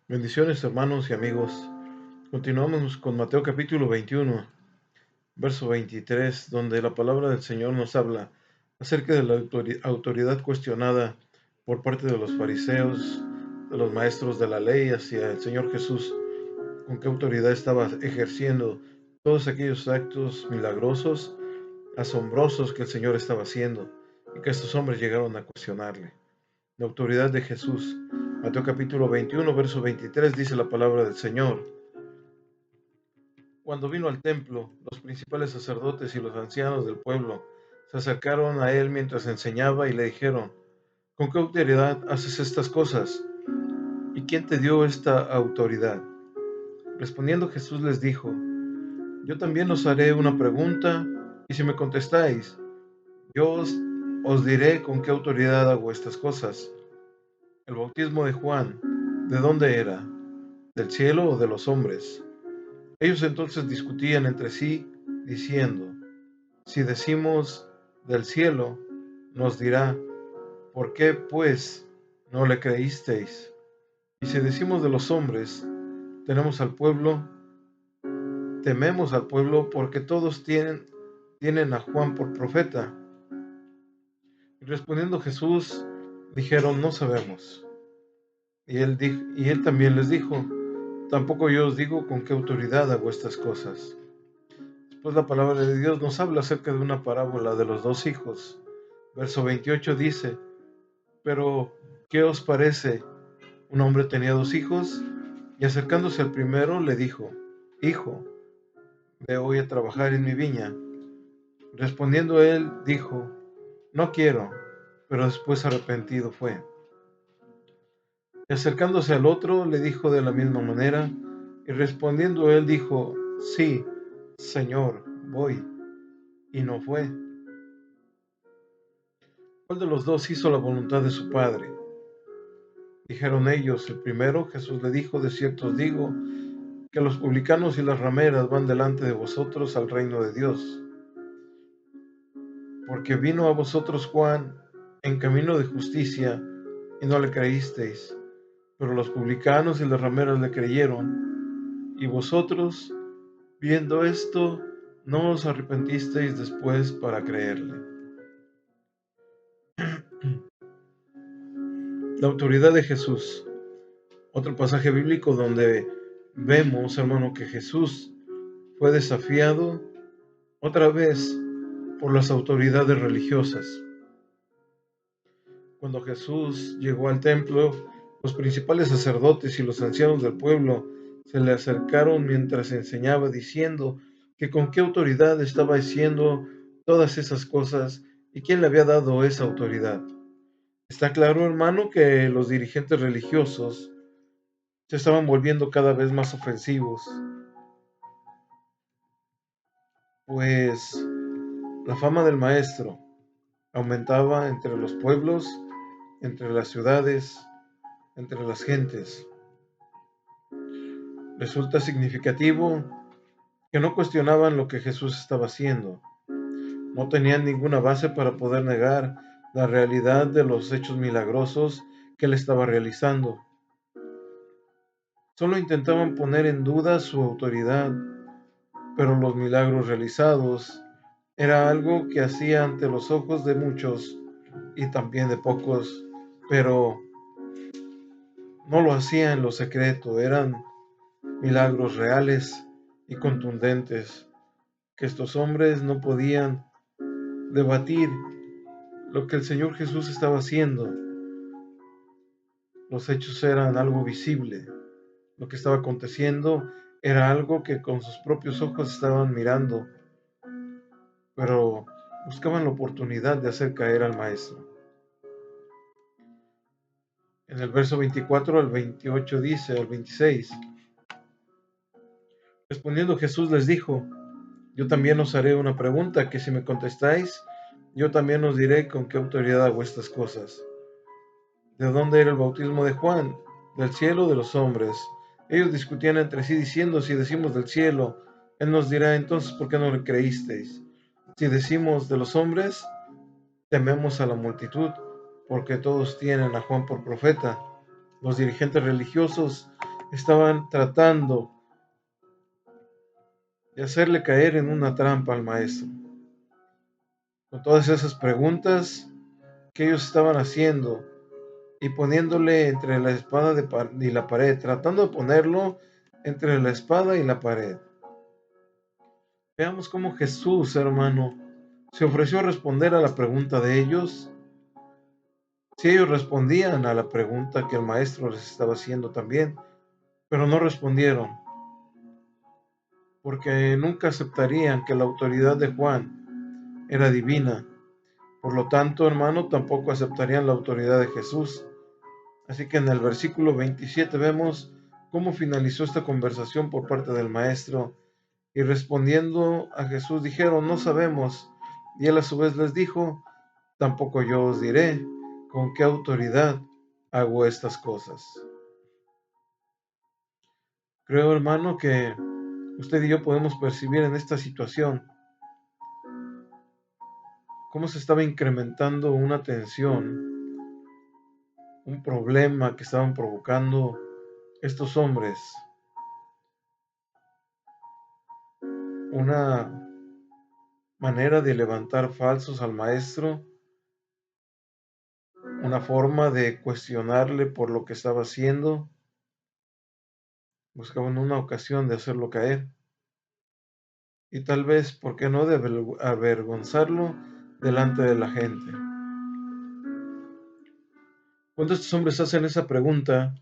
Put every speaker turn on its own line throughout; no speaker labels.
Bendiciones, hermanos y amigos. Continuamos con Mateo capítulo 21, verso 23, donde la palabra del Señor nos habla acerca de la autoridad cuestionada por parte de los fariseos, de los maestros de la ley hacia el Señor Jesús, con qué autoridad estaba ejerciendo todos aquellos actos milagrosos, asombrosos que el Señor estaba haciendo, y que estos hombres llegaron a cuestionarle. La autoridad de Jesús. Mateo capítulo 21, verso 23 dice la palabra del Señor. Cuando vino al templo, los principales sacerdotes y los ancianos del pueblo se acercaron a él mientras enseñaba y le dijeron: ¿Con qué autoridad haces estas cosas? ¿Y quién te dio esta autoridad? Respondiendo Jesús les dijo: Yo también os haré una pregunta, y si me contestáis, yo os diré con qué autoridad hago estas cosas. El bautismo de Juan, ¿de dónde era? ¿Del cielo o de los hombres? Ellos entonces discutían entre sí, diciendo: Si decimos del cielo, nos dirá: ¿por qué, pues, no le creísteis? Y si decimos de los hombres, tememos al pueblo, porque todos tienen a Juan por profeta. Y respondiendo Jesús, dijeron: No sabemos. Y él también les dijo: Tampoco yo os digo con qué autoridad hago estas cosas. Después la palabra de Dios nos habla acerca de una parábola de los dos hijos. Verso 28 dice: Pero, ¿qué os parece? Un hombre tenía dos hijos, y acercándose al primero le dijo: Hijo, ve hoy a trabajar en mi viña. Respondiendo él, dijo: No quiero. Pero después arrepentido fue. Y acercándose al otro le dijo de la misma manera, y respondiendo él dijo: Sí, Señor, voy. Y no fue. ¿Cuál de los dos hizo la voluntad de su padre? Dijeron ellos: El primero. Jesús le dijo: De cierto os digo, que los publicanos y las rameras van delante de vosotros al reino de Dios. Porque vino a vosotros Juan en camino de justicia, y no le creísteis, pero los publicanos y las rameras le creyeron. Y vosotros, viendo esto, no os arrepentisteis después para creerle. La autoridad de Jesús. Otro pasaje bíblico donde vemos, hermano, que Jesús fue desafiado otra vez por las autoridades religiosas. Cuando Jesús llegó al templo, los principales sacerdotes y los ancianos del pueblo se le acercaron mientras enseñaba, diciendo que con qué autoridad estaba haciendo todas esas cosas y quién le había dado esa autoridad. Está claro, hermano, que los dirigentes religiosos se estaban volviendo cada vez más ofensivos, pues la fama del maestro aumentaba entre los pueblos, entre las ciudades, entre las gentes. Resulta significativo que no cuestionaban lo que Jesús estaba haciendo. No tenían ninguna base para poder negar la realidad de los hechos milagrosos que él estaba realizando. Solo intentaban poner en duda su autoridad, pero los milagros realizados era algo que hacía ante los ojos de muchos y también de pocos, pero no lo hacía en lo secreto. Eran milagros reales y contundentes que estos hombres no podían debatir lo que el Señor Jesús estaba haciendo. Los hechos eran algo visible. Lo que estaba aconteciendo era algo que con sus propios ojos estaban mirando, pero buscaban la oportunidad de hacer caer al maestro. En el verso 24 al 28 dice, al 26, respondiendo Jesús les dijo: Yo también os haré una pregunta, que si me contestáis, yo también os diré con qué autoridad hago estas cosas. ¿De dónde era el bautismo de Juan? ¿Del cielo o de los hombres? Ellos discutían entre sí diciendo: Si decimos del cielo, él nos dirá: Entonces, ¿por qué no le creísteis? Si decimos de los hombres, tememos a la multitud, porque todos tienen a Juan por profeta. Los dirigentes religiosos estaban tratando de hacerle caer en una trampa al maestro. Con todas esas preguntas que ellos estaban haciendo y poniéndole entre la espada y la pared, tratando de ponerlo entre la espada y la pared. Veamos cómo Jesús, hermano, se ofreció a responder a la pregunta de ellos. Si ellos respondían a la pregunta que el maestro les estaba haciendo también, pero no respondieron, porque nunca aceptarían que la autoridad de Juan era divina. Por lo tanto, hermano, tampoco aceptarían la autoridad de Jesús. Así que en el versículo 27 vemos cómo finalizó esta conversación por parte del maestro. Y respondiendo a Jesús dijeron, no sabemos. Y él a su vez les dijo, tampoco yo os diré con qué autoridad hago estas cosas. Creo, hermano, que usted y yo podemos percibir en esta situación cómo se estaba incrementando una tensión, un problema que estaban provocando estos hombres, una manera de levantar falsos al maestro, una forma de cuestionarle por lo que estaba haciendo. Buscaban una ocasión de hacerlo caer y tal vez, ¿por qué no?, de avergonzarlo delante de la gente. Cuando estos hombres hacen esa pregunta,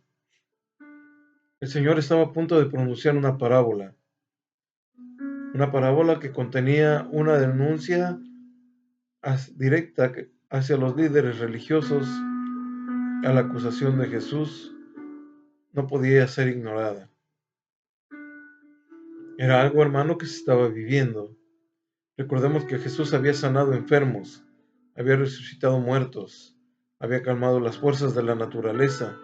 el Señor estaba a punto de pronunciar una parábola que contenía una denuncia directa hacia los líderes religiosos. A la acusación de Jesús no podía ser ignorada. Era algo, hermano, que se estaba viviendo. Recordemos que Jesús había sanado enfermos, había resucitado muertos, había calmado las fuerzas de la naturaleza,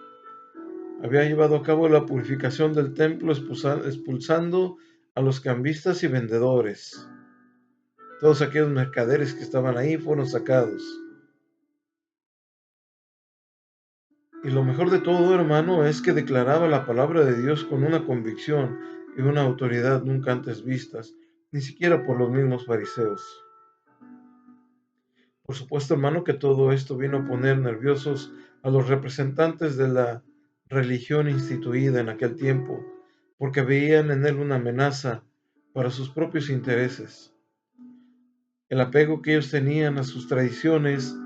había llevado a cabo la purificación del templo expulsando a los cambistas y vendedores. Todos aquellos mercaderes que estaban ahí fueron sacados. Y lo mejor de todo, hermano, es que declaraba la palabra de Dios con una convicción y una autoridad nunca antes vistas, ni siquiera por los mismos fariseos. Por supuesto, hermano, que todo esto vino a poner nerviosos a los representantes de la religión instituida en aquel tiempo, porque veían en él una amenaza para sus propios intereses. El apego que ellos tenían a sus tradiciones,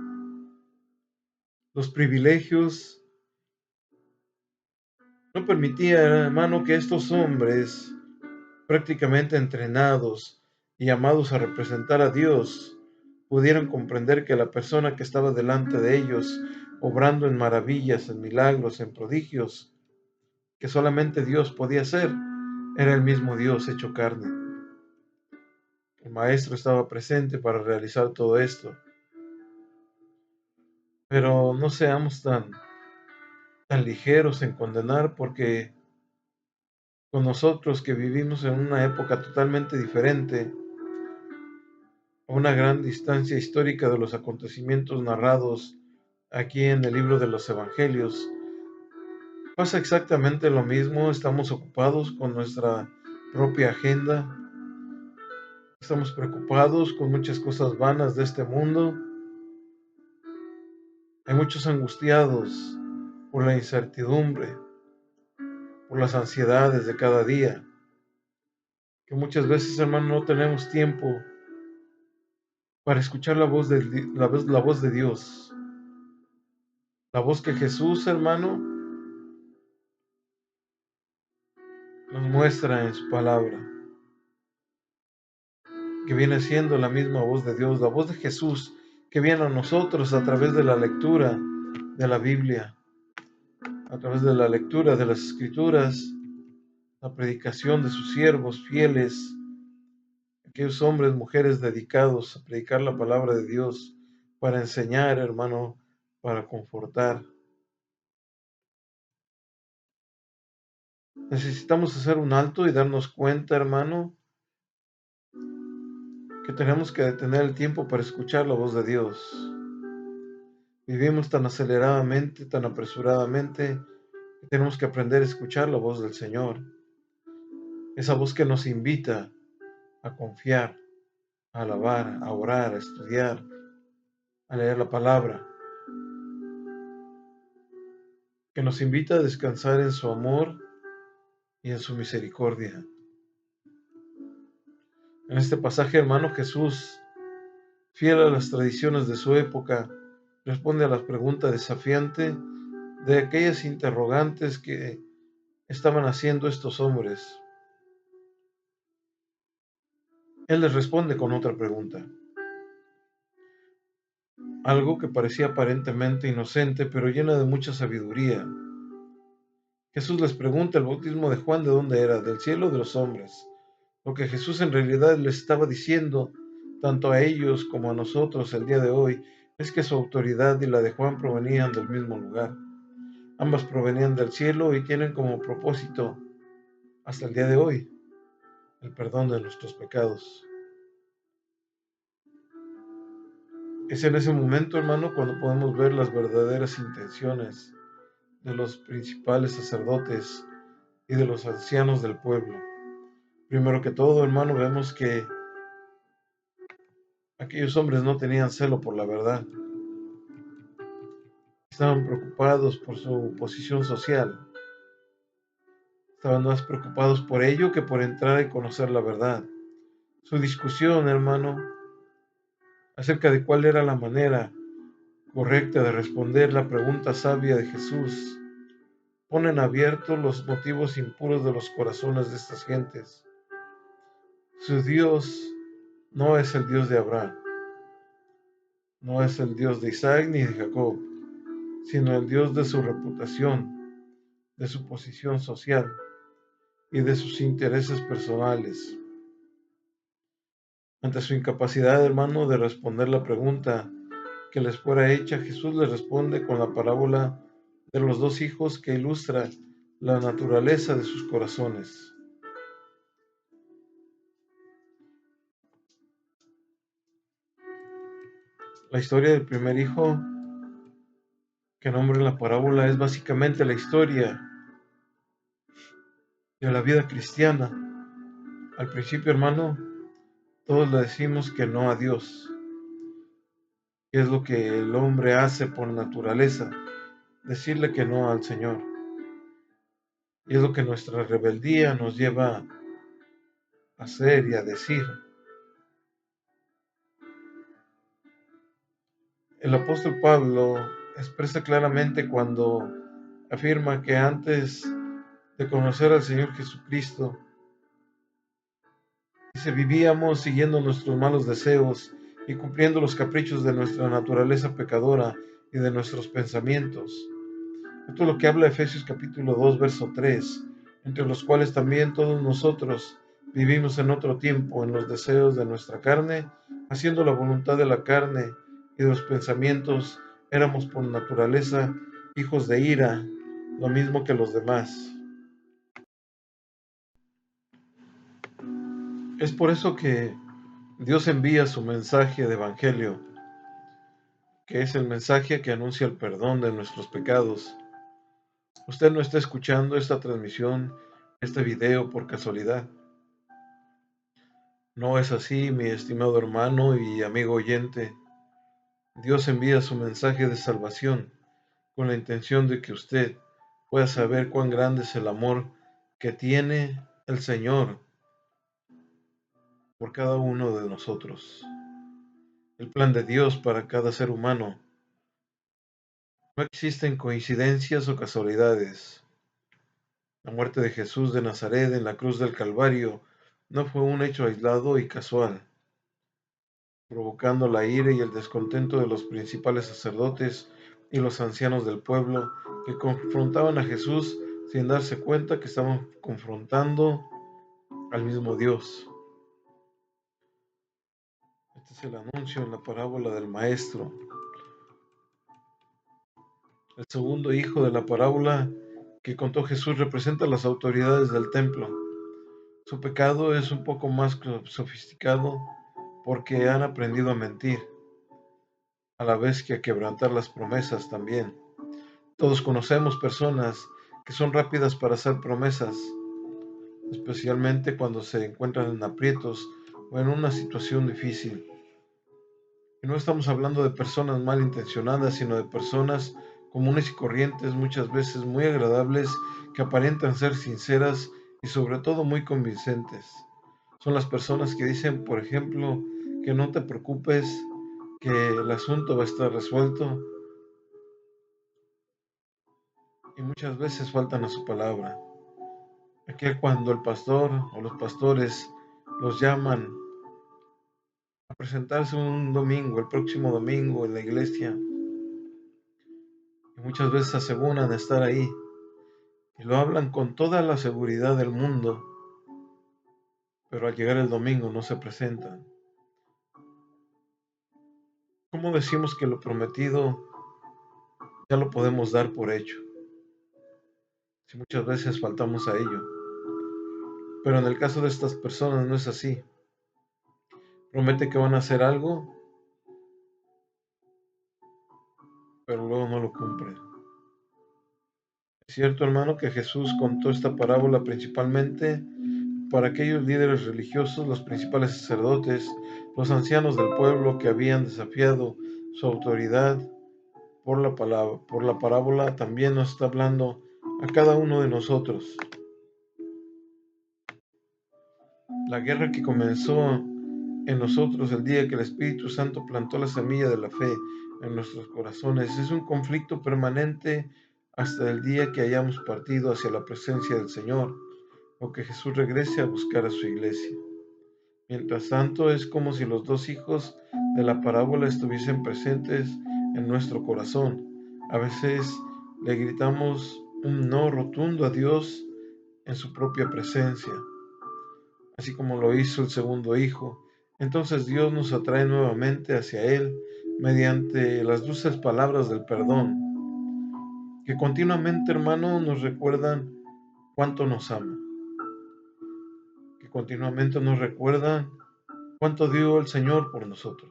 los privilegios, no permitía, hermano, que estos hombres, prácticamente entrenados y llamados a representar a Dios, pudieran comprender que la persona que estaba delante de ellos, obrando en maravillas, en milagros, en prodigios, que solamente Dios podía hacer, era el mismo Dios hecho carne. El Maestro estaba presente para realizar todo esto. Pero no seamos tan ligeros en condenar, porque con nosotros que vivimos en una época totalmente diferente, a una gran distancia histórica de los acontecimientos narrados aquí en el libro de los Evangelios, pasa exactamente lo mismo. Estamos ocupados con nuestra propia agenda, estamos preocupados con muchas cosas vanas de este mundo. Hay muchos angustiados por la incertidumbre, por las ansiedades de cada día, que muchas veces, hermano, no tenemos tiempo para escuchar la voz de Dios, la voz que Jesús, hermano, nos muestra en su palabra, que viene siendo la misma voz de Dios, la voz de Jesús, que viene a nosotros a través de la lectura de la Biblia, a través de la lectura de las Escrituras, la predicación de sus siervos fieles, aquellos hombres, mujeres dedicados a predicar la palabra de Dios, para enseñar, hermano, para confortar. Necesitamos hacer un alto y darnos cuenta, hermano, que tenemos que detener el tiempo para escuchar la voz de Dios. Vivimos tan aceleradamente, tan apresuradamente, que tenemos que aprender a escuchar la voz del Señor, esa voz que nos invita a confiar, a alabar, a orar, a estudiar, a leer la palabra, que nos invita a descansar en su amor y en su misericordia. En este pasaje, hermano, Jesús, fiel a las tradiciones de su época, responde a la pregunta desafiante de aquellas interrogantes que estaban haciendo estos hombres. Él les responde con otra pregunta, algo que parecía aparentemente inocente, pero llena de mucha sabiduría. Jesús les pregunta: ¿el bautismo de Juan de dónde era? ¿Del cielo o de los hombres? Lo que Jesús en realidad les estaba diciendo, tanto a ellos como a nosotros el día de hoy, es que su autoridad y la de Juan provenían del mismo lugar. Ambas provenían del cielo y tienen como propósito, hasta el día de hoy, el perdón de nuestros pecados. Es en ese momento, hermano, cuando podemos ver las verdaderas intenciones de los principales sacerdotes y de los ancianos del pueblo. Primero que todo, hermano, vemos que aquellos hombres no tenían celo por la verdad. Estaban preocupados por su posición social. Estaban más preocupados por ello que por entrar y conocer la verdad. Su discusión, hermano, acerca de cuál era la manera correcta de responder la pregunta sabia de Jesús, ponen abiertos los motivos impuros de los corazones de estas gentes. Su Dios no es el Dios de Abraham, no es el Dios de Isaac ni de Jacob, sino el Dios de su reputación, de su posición social y de sus intereses personales. Ante su incapacidad, hermano, de responder la pregunta que les fuera hecha, Jesús les responde con la parábola de los dos hijos que ilustra la naturaleza de sus corazones. La historia del primer hijo que nombra en la parábola es básicamente la historia de la vida cristiana. Al principio, hermano, todos le decimos que no a Dios, que es lo que el hombre hace por naturaleza, decirle que no al Señor. Y es lo que nuestra rebeldía nos lleva a hacer y a decir. El apóstol Pablo expresa claramente cuando afirma que antes de conocer al Señor Jesucristo, dice, vivíamos siguiendo nuestros malos deseos y cumpliendo los caprichos de nuestra naturaleza pecadora y de nuestros pensamientos. Esto es lo que habla Efesios capítulo 2, verso 3, entre los cuales también todos nosotros vivimos en otro tiempo en los deseos de nuestra carne, haciendo la voluntad de la carne y de los pensamientos, éramos por naturaleza hijos de ira, lo mismo que los demás. Es por eso que Dios envía su mensaje de evangelio, que es el mensaje que anuncia el perdón de nuestros pecados. Usted no está escuchando esta transmisión, este video por casualidad. No es así, mi estimado hermano y amigo oyente. Dios envía su mensaje de salvación con la intención de que usted pueda saber cuán grande es el amor que tiene el Señor por cada uno de nosotros. El plan de Dios para cada ser humano. No existen coincidencias o casualidades. La muerte de Jesús de Nazaret en la cruz del Calvario no fue un hecho aislado y casual, provocando la ira y el descontento de los principales sacerdotes y los ancianos del pueblo que confrontaban a Jesús sin darse cuenta que estaban confrontando al mismo Dios. Este es el anuncio en la parábola del maestro. El segundo hijo de la parábola que contó Jesús representa a las autoridades del templo. Su pecado es un poco más sofisticado porque han aprendido a mentir, a la vez que a quebrantar las promesas también. Todos conocemos personas que son rápidas para hacer promesas, especialmente cuando se encuentran en aprietos o en una situación difícil. Y no estamos hablando de personas malintencionadas, sino de personas comunes y corrientes, muchas veces muy agradables, que aparentan ser sinceras y sobre todo muy convincentes. Son las personas que dicen, por ejemplo, que no te preocupes, que el asunto va a estar resuelto, y muchas veces faltan a su palabra. Aquí cuando el pastor o los pastores los llaman a presentarse un domingo, el próximo domingo en la iglesia, y muchas veces aseguran estar ahí y lo hablan con toda la seguridad del mundo, pero al llegar el domingo no se presentan. ¿Cómo decimos que lo prometido ya lo podemos dar por hecho, si muchas veces faltamos a ello? Pero en el caso de estas personas no es así. Promete que van a hacer algo, pero luego no lo cumplen. Es cierto, hermano, que Jesús contó esta parábola principalmente para aquellos líderes religiosos, los principales sacerdotes, los ancianos del pueblo que habían desafiado su autoridad por la palabra. Por la parábola también nos está hablando a cada uno de nosotros. La guerra que comenzó en nosotros el día que el Espíritu Santo plantó la semilla de la fe en nuestros corazones es un conflicto permanente hasta el día que hayamos partido hacia la presencia del Señor o que Jesús regrese a buscar a su iglesia. Mientras tanto, es como si los dos hijos de la parábola estuviesen presentes en nuestro corazón. A veces le gritamos un no rotundo a Dios en su propia presencia, así como lo hizo el segundo hijo. Entonces Dios nos atrae nuevamente hacia Él mediante las dulces palabras del perdón, que continuamente, hermano, nos recuerdan cuánto nos ama, que continuamente nos recuerdan cuánto dio el Señor por nosotros.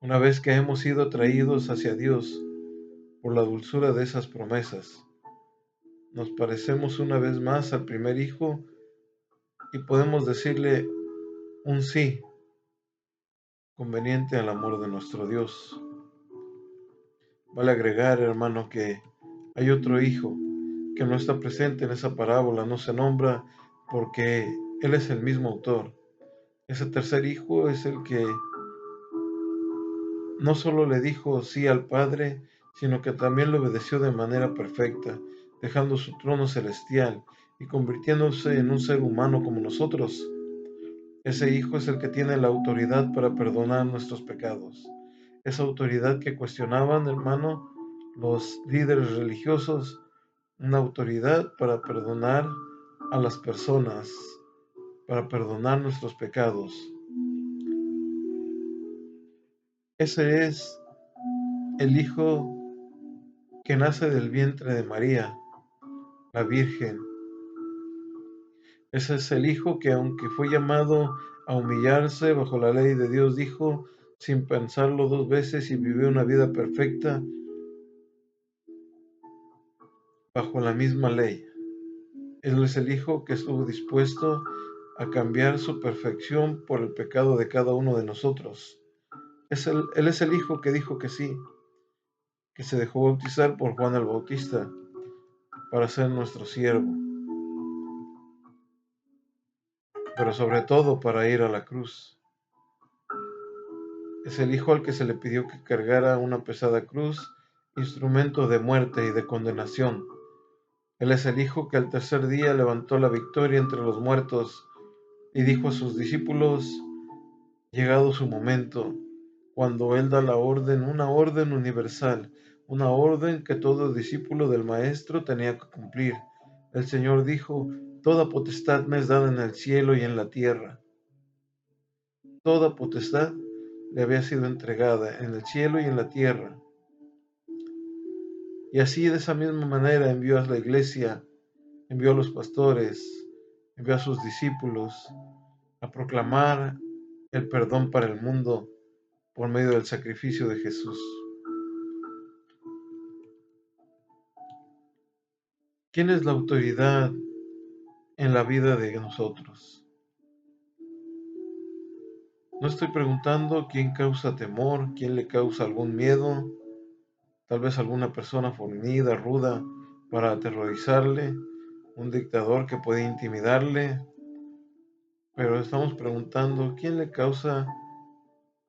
Una vez que hemos sido atraídos hacia Dios por la dulzura de esas promesas, nos parecemos una vez más al primer hijo y podemos decirle un sí conveniente al amor de nuestro Dios. Vale agregar, hermano, que hay otro hijo que no está presente en esa parábola, no se nombra porque él es el mismo autor. Ese tercer hijo es el que no solo le dijo sí al Padre, sino que también le obedeció de manera perfecta, dejando su trono celestial y convirtiéndose en un ser humano como nosotros. Ese hijo es el que tiene la autoridad para perdonar nuestros pecados. Esa autoridad que cuestionaban, hermano, los líderes religiosos, una autoridad para perdonar a las personas, para perdonar nuestros pecados. Ese es el Hijo que nace del vientre de María, la Virgen. Ese es el Hijo que, aunque fue llamado a humillarse bajo la ley de Dios, dijo sin pensarlo dos veces y vivió una vida perfecta bajo la misma ley. Él es el Hijo que estuvo dispuesto a cambiar su perfección por el pecado de cada uno de nosotros. Él es el Hijo que dijo que sí, que se dejó bautizar por Juan el Bautista para ser nuestro siervo, pero sobre todo para ir a la cruz. Es el Hijo al que se le pidió que cargara una pesada cruz, instrumento de muerte y de condenación. Él es el Hijo que al tercer día levantó la victoria entre los muertos y dijo a sus discípulos, llegado su momento, cuando Él da la orden, una orden universal, una orden que todo discípulo del Maestro tenía que cumplir. El Señor dijo, toda potestad me es dada en el cielo y en la tierra. Toda potestad le había sido entregada en el cielo y en la tierra. Y así de esa misma manera envió a la iglesia, envió a los pastores, envió a sus discípulos a proclamar el perdón para el mundo por medio del sacrificio de Jesús. ¿Quién es la autoridad en la vida de nosotros? No estoy preguntando quién causa temor, quién le causa algún miedo, tal vez alguna persona fornida, ruda, para aterrorizarle, un dictador que puede intimidarle, pero estamos preguntando quién le causa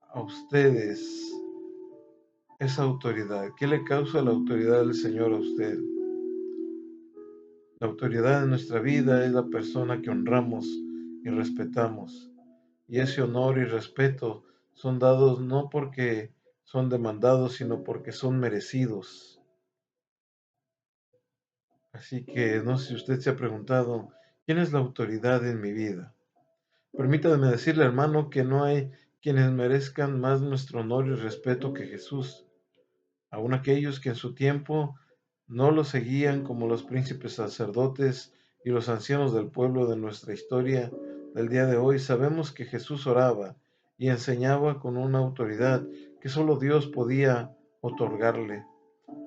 a ustedes esa autoridad, qué le causa la autoridad del Señor a usted. La autoridad en nuestra vida es la persona que honramos y respetamos. Y ese honor y respeto son dados no porque son demandados, sino porque son merecidos. Así que no sé si usted se ha preguntado, ¿quién es la autoridad en mi vida? Permítame decirle, hermano, que no hay quienes merezcan más nuestro honor y respeto que Jesús. Aun aquellos que en su tiempo no lo seguían como los príncipes sacerdotes y los ancianos del pueblo de nuestra historia del día de hoy, sabemos que Jesús oraba y enseñaba con una autoridad que solo Dios podía otorgarle.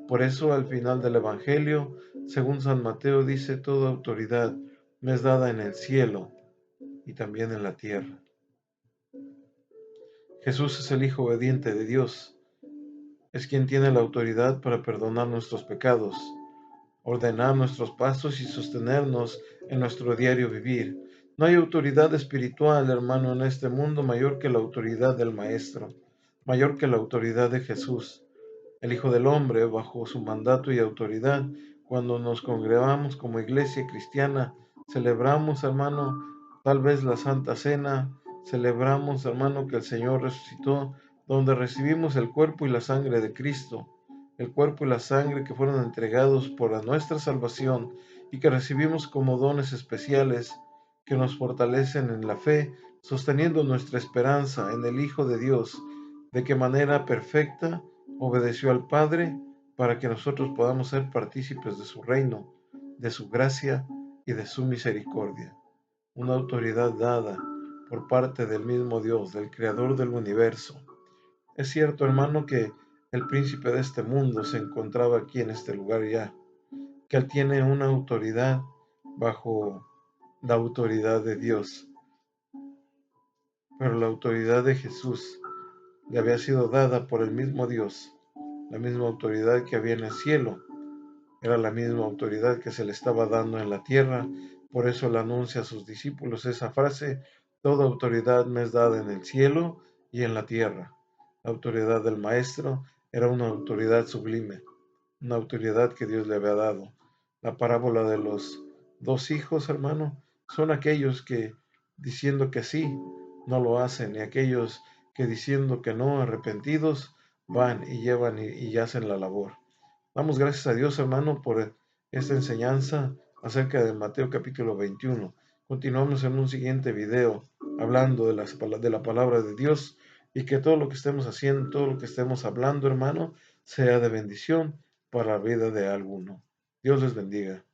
Por eso al final del Evangelio, según San Mateo, dice, toda autoridad me es dada en el cielo y también en la tierra. Jesús es el Hijo obediente de Dios, es quien tiene la autoridad para perdonar nuestros pecados, ordenar nuestros pasos y sostenernos en nuestro diario vivir. No hay autoridad espiritual, hermano, en este mundo mayor que la autoridad del Maestro, mayor que la autoridad de Jesús, el Hijo del Hombre, bajo su mandato y autoridad. Cuando nos congregamos como iglesia cristiana, celebramos, hermano, tal vez la Santa Cena, celebramos, hermano, que el Señor resucitó, donde recibimos el cuerpo y la sangre de Cristo, el cuerpo y la sangre que fueron entregados por nuestra salvación y que recibimos como dones especiales que nos fortalecen en la fe, sosteniendo nuestra esperanza en el Hijo de Dios, de qué manera perfecta obedeció al Padre para que nosotros podamos ser partícipes de su reino, de su gracia y de su misericordia. Una autoridad dada por parte del mismo Dios, del Creador del universo. Es cierto, hermano, que el príncipe de este mundo se encontraba aquí en este lugar ya, que él tiene una autoridad bajo la autoridad de Dios, pero la autoridad de Jesús le había sido dada por el mismo Dios, la misma autoridad que había en el cielo, era la misma autoridad que se le estaba dando en la tierra. Por eso le anuncia a sus discípulos esa frase, toda autoridad me es dada en el cielo y en la tierra. La autoridad del Maestro era una autoridad sublime, una autoridad que Dios le había dado. La parábola de los dos hijos, hermano, son aquellos que diciendo que sí, no lo hacen, y aquellos que diciendo que no, arrepentidos, van y llevan y hacen la labor. Damos gracias a Dios, hermano, por esta enseñanza acerca de Mateo capítulo 21. Continuamos en un siguiente video hablando de la palabra de Dios y que todo lo que estemos haciendo, todo lo que estemos hablando, hermano, sea de bendición para la vida de alguno. Dios les bendiga.